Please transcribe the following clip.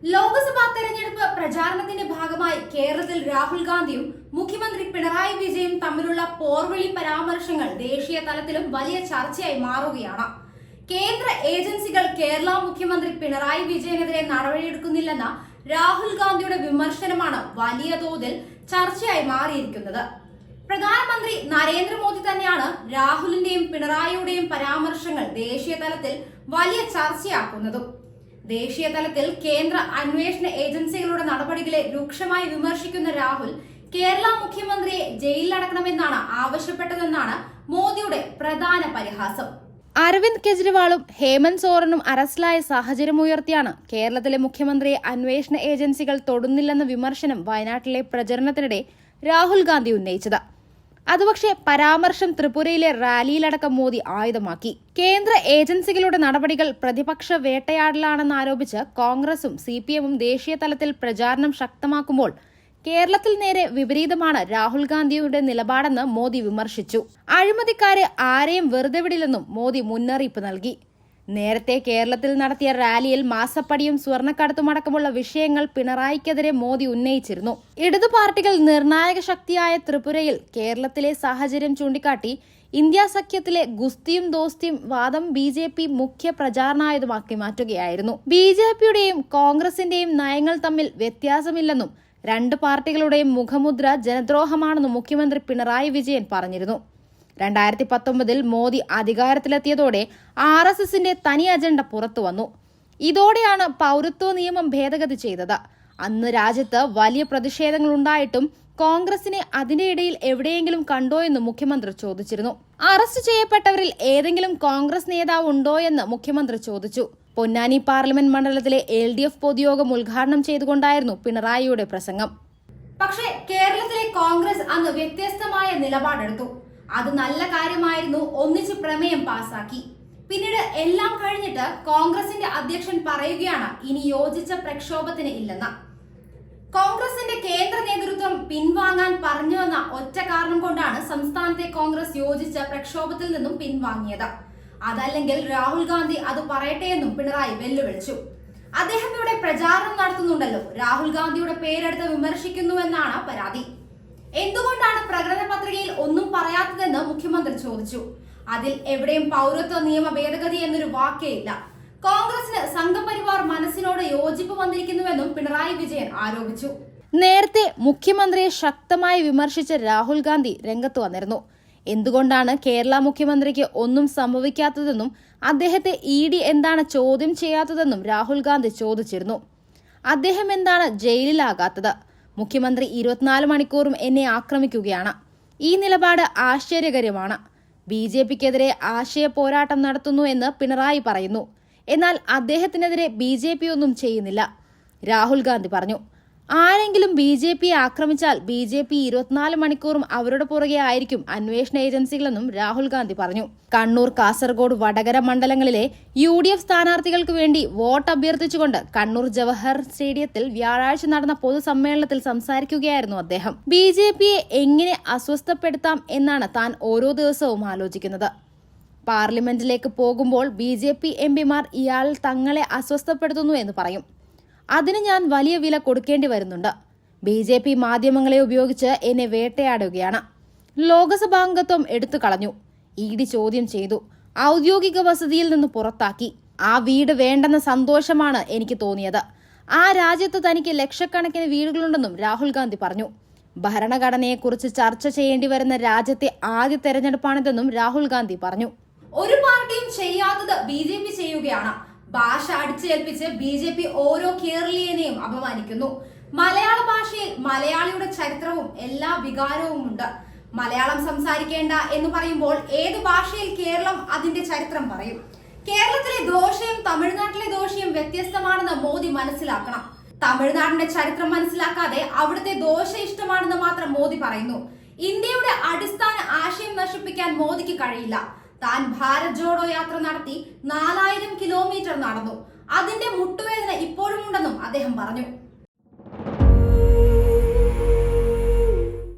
ലോക്സഭാ തെരഞ്ഞെടുപ്പ് പ്രചാരണത്തിന്റെ ഭാഗമായി കേരളത്തിൽ രാഹുൽ ഗാന്ധിയും മുഖ്യമന്ത്രി പിണറായി വിജയനും തമ്മിലുള്ള പോർവിളി പരാമർശങ്ങൾ ദേശീയ തലത്തിലും വലിയ ചർച്ചയായി മാറുകയാണ്. കേന്ദ്ര ഏജൻസികൾ കേരള മുഖ്യമന്ത്രി പിണറായി വിജയനെതിരെ നടപടിയെടുക്കുന്നില്ലെന്ന രാഹുൽ ഗാന്ധിയുടെ വിമർശനമാണ് വലിയ തോതിൽ ചർച്ചയായി മാറിയിരിക്കുന്നത്. പ്രധാനമന്ത്രി നരേന്ദ്രമോദി തന്നെയാണ് രാഹുലിന്റെയും പിണറായിയുടെയും പരാമർശങ്ങൾ ദേശീയ തലത്തിൽ വലിയ ചർച്ചയാക്കുന്നതും. ദേശീയ തലത്തിൽ കേന്ദ്ര അന്വേഷണ ഏജൻസികളുടെ നടപടികളെ രൂക്ഷമായി വിമർശിക്കുന്ന രാഹുൽ കേരള മുഖ്യമന്ത്രിയെ ജയിലിലടക്കണമെന്നാണ് ആവശ്യപ്പെട്ടതെന്നാണ് മോദിയുടെ പ്രധാന പരിഹാസം. അരവിന്ദ് കെജ്രിവാളും ഹേമന്ത് സോറനും അറസ്റ്റിലായ സാഹചര്യമുയർത്തിയാണ് കേരളത്തിലെ മുഖ്യമന്ത്രിയെ അന്വേഷണ ഏജൻസികൾ തൊടുന്നില്ലെന്ന വിമർശനം വയനാട്ടിലെ പ്രചരണത്തിനിടെ രാഹുൽ ഗാന്ധി ഉന്നയിച്ചത്. അതുപക്ഷെ പരാമർശം ത്രിപുരയിലെ റാലിയിലടക്കം മോദി ആയുധമാക്കി. കേന്ദ്ര ഏജൻസികളുടെ നടപടികൾ പ്രതിപക്ഷ വേട്ടയാടലാണെന്നാരോപിച്ച് കോൺഗ്രസും CPM-ഉം ദേശീയ തലത്തിൽ പ്രചാരണം ശക്തമാക്കുമ്പോൾ കേരളത്തിൽ നേരെ വിപരീതമാണ് രാഹുൽ ഗാന്ധിയുടെ നിലപാടെന്ന് മോദി വിമർശിച്ചു. അഴിമതിക്കാരെ ആരെയും വെറുതെ വിടില്ലെന്നും മോദി മുന്നറിയിപ്പ് നൽകി. നേരത്തെ കേരളത്തിൽ നടത്തിയ റാലിയിൽ മാസപ്പടിയും സ്വർണ്ണക്കടത്തുമടക്കമുള്ള വിഷയങ്ങൾ പിണറായിക്കെതിരെ മോദി ഉന്നയിച്ചിരുന്നു. ഇടതു പാർട്ടികൾ നിർണായക ശക്തിയായ ത്രിപുരയിൽ കേരളത്തിലെ സാഹചര്യം ചൂണ്ടിക്കാട്ടി ഇന്ത്യ സഖ്യത്തിലെ ഗുസ്തിയും ദോസ്തിയും വാദം BJP മുഖ്യ പ്രചാരണായുധമാക്കി മാറ്റുകയായിരുന്നു. BJPയുടെയും കോൺഗ്രസിന്റെയും നയങ്ങൾ തമ്മിൽ വ്യത്യാസമില്ലെന്നും രണ്ട് പാർട്ടികളുടെയും മുഖമുദ്ര ജനദ്രോഹമാണെന്നും മുഖ്യമന്ത്രി പിണറായി വിജയൻ പറഞ്ഞിരുന്നു. 2019 മോദി അധികാരത്തിലെത്തിയതോടെ RSSന്റെ തനി അജണ്ട പുറത്തു വന്നു. ഇതോടെയാണ് പൗരത്വ നിയമം ഭേദഗതി ചെയ്തത്. അന്ന് രാജ്യത്ത് വലിയ പ്രതിഷേധങ്ങൾ ഉണ്ടായിട്ടും കോൺഗ്രസിനെ അതിന്റെ ഇടയിൽ എവിടെയെങ്കിലും കണ്ടോയെന്ന് മുഖ്യമന്ത്രി ചോദിച്ചിരുന്നു. അറസ്റ്റ് ചെയ്യപ്പെട്ടവരിൽ ഏതെങ്കിലും കോൺഗ്രസ് നേതാവ് ഉണ്ടോയെന്ന് മുഖ്യമന്ത്രി ചോദിച്ചു. പൊന്നാനി പാർലമെന്റ് മണ്ഡലത്തിലെ LDF പൊതുയോഗം ഉദ്ഘാടനം ചെയ്തുകൊണ്ടായിരുന്നു പിണറായിയുടെ പ്രസംഗം. പക്ഷേ കേരളത്തിലെ കോൺഗ്രസ് അന്ന് വ്യത്യസ്തമായ നിലപാടെടുത്തു. അത് നല്ല കാര്യമായിരുന്നു. ഒന്നിച്ച് പ്രമേയം പാസാക്കി. പിന്നീട് എല്ലാം കഴിഞ്ഞിട്ട് കോൺഗ്രസിന്റെ അധ്യക്ഷൻ പറയുകയാണ് ഇനി യോജിച്ച പ്രക്ഷോഭത്തിന് ഇല്ലെന്ന്. കോൺഗ്രസിന്റെ കേന്ദ്ര നേതൃത്വം പിൻവാങ്ങാൻ പറഞ്ഞുവെന്ന ഒറ്റ കാരണം കൊണ്ടാണ് സംസ്ഥാനത്തെ കോൺഗ്രസ് യോജിച്ച പ്രക്ഷോഭത്തിൽ നിന്നും പിൻവാങ്ങിയത്. അതല്ലെങ്കിൽ രാഹുൽ ഗാന്ധി അത് പറയട്ടെ എന്നും പിണറായി വെല്ലുവിളിച്ചു. അദ്ദേഹം ഇവിടെ പ്രചാരണം നടത്തുന്നുണ്ടല്ലോ, രാഹുൽ ഗാന്ധിയുടെ പേരെടുത്ത് വിമർശിക്കുന്നുവെന്നാണ് പരാതി. എന്തുകൊണ്ടാണ് പ്രകടന പത്രികയിൽ ഒന്നും പറയാത്തതെന്ന് മുഖ്യമന്ത്രി ചോദിച്ചു. അതിൽ എവിടെയും പൗരത്വ നിയമ ഭേദഗതി എന്നൊരു വാക്കേ ഇല്ല. കോൺഗ്രസിന് സംഘപരിവാർ മനസ്സിനോട് യോജിപ്പ് വന്നിരിക്കുന്നുവെന്നും പിണറായി വിജയൻ ആരോപിച്ചു. നേരത്തെ മുഖ്യമന്ത്രിയെ ശക്തമായി വിമർശിച്ച രാഹുൽ ഗാന്ധി രംഗത്ത് വന്നിരുന്നു. എന്തുകൊണ്ടാണ് കേരള മുഖ്യമന്ത്രിക്ക് ഒന്നും സംഭവിക്കാത്തതെന്നും അദ്ദേഹത്തെ ED എന്താണ് ചോദ്യം ചെയ്യാത്തതെന്നും രാഹുൽ ഗാന്ധി ചോദിച്ചിരുന്നു. അദ്ദേഹം എന്താണ് ജയിലിലാകാത്തത്? മുഖ്യമന്ത്രി 24 മണിക്കൂറും എന്നെ ആക്രമിക്കുകയാണ്. ഈ നിലപാട് ആശ്ചര്യകരമാണ്. BJPക്കെതിരെ ആശയ പോരാട്ടം നടത്തുന്നു എന്ന് പിണറായി പറയുന്നു. എന്നാൽ അദ്ദേഹത്തിനെതിരെ BJP ഒന്നും ചെയ്യുന്നില്ല, രാഹുൽ ഗാന്ധി പറഞ്ഞു. ആരെങ്കിലും BJPയെ ആക്രമിച്ചാൽ BJP 24 മണിക്കൂറും അവരുടെ പുറകെ ആയിരിക്കും അന്വേഷണ ഏജൻസികളെന്നും രാഹുൽ ഗാന്ധി പറഞ്ഞു. കണ്ണൂർ, കാസർഗോഡ്, വടകര മണ്ഡലങ്ങളിലെ UDF സ്ഥാനാർത്ഥികൾക്ക് വേണ്ടി വോട്ട് അഭ്യർത്ഥിച്ചുകൊണ്ട് കണ്ണൂർ ജവഹർ സ്റ്റേഡിയത്തിൽ വ്യാഴാഴ്ച നടന്ന പൊതുസമ്മേളനത്തിൽ സംസാരിക്കുകയായിരുന്നു അദ്ദേഹം. BJPയെ എങ്ങനെ അസ്വസ്ഥപ്പെടുത്താം എന്നാണ് താൻ ഓരോ ദിവസവും ആലോചിക്കുന്നത്. പാർലമെന്റിലേക്ക് പോകുമ്പോൾ BJP MPമാർ ഇയാൾ തങ്ങളെ അസ്വസ്ഥപ്പെടുത്തുന്നു എന്ന് പറയും. അതിന് ഞാൻ വലിയ വില കൊടുക്കേണ്ടി വരുന്നുണ്ട്. BJP മാധ്യമങ്ങളെ ഉപയോഗിച്ച് എന്നെ വേട്ടയാടുകയാണ്. ലോക്സഭാംഗത്വം എടുത്തു കളഞ്ഞു. ED ചോദ്യം ചെയ്തു. ഔദ്യോഗിക വസതിയിൽ നിന്ന് പുറത്താക്കി. ആ വീട് വേണ്ടെന്ന സന്തോഷമാണ് എനിക്ക് തോന്നിയത്. ആ രാജ്യത്ത് തനിക്ക് ലക്ഷക്കണക്കിന് വീടുകളുണ്ടെന്നും രാഹുൽ ഗാന്ധി പറഞ്ഞു. ഭരണഘടനയെക്കുറിച്ച് ചർച്ച ചെയ്യേണ്ടി വരുന്ന രാജ്യത്തെ ആദ്യ തെരഞ്ഞെടുപ്പാണിതെന്നും രാഹുൽ ഗാന്ധി പറഞ്ഞു. ഒരു പാർട്ടിയും ചെയ്യാത്തത് BJP ചെയ്യുകയാണ്. ഭാഷ അടിച്ചേൽപ്പിച്ച് BJP ഓരോ കേരളീയനെയും അപമാനിക്കുന്നു. മലയാള ഭാഷയിൽ മലയാളിയുടെ ചരിത്രവും എല്ലാ വികാരവും ഉണ്ട്. മലയാളം സംസാരിക്കേണ്ട എന്ന് പറയുമ്പോൾ ഏത് ഭാഷയിൽ കേരളം അതിന്റെ ചരിത്രം പറയും? കേരളത്തിലെ ദോഷയും തമിഴ്നാട്ടിലെ ദോഷയും വ്യത്യസ്തമാണെന്ന് മോദി മനസ്സിലാക്കണം. തമിഴ്നാടിന്റെ ചരിത്രം മനസ്സിലാക്കാതെ അവിടുത്തെ ദോഷ ഇഷ്ടമാണെന്ന് മാത്രം മോദി പറയുന്നു. ഇന്ത്യയുടെ അടിസ്ഥാന ആശയം നശിപ്പിക്കാൻ മോദിക്ക് കഴിയില്ല. താൻ ഭാരത് ജോഡോ യാത്ര നടത്തി 4000 കിലോമീറ്റർ നടന്നു. അതിന്റെ മുട്ടുവേദന ഇപ്പോഴും ഉണ്ടെന്നും അദ്ദേഹം പറഞ്ഞു.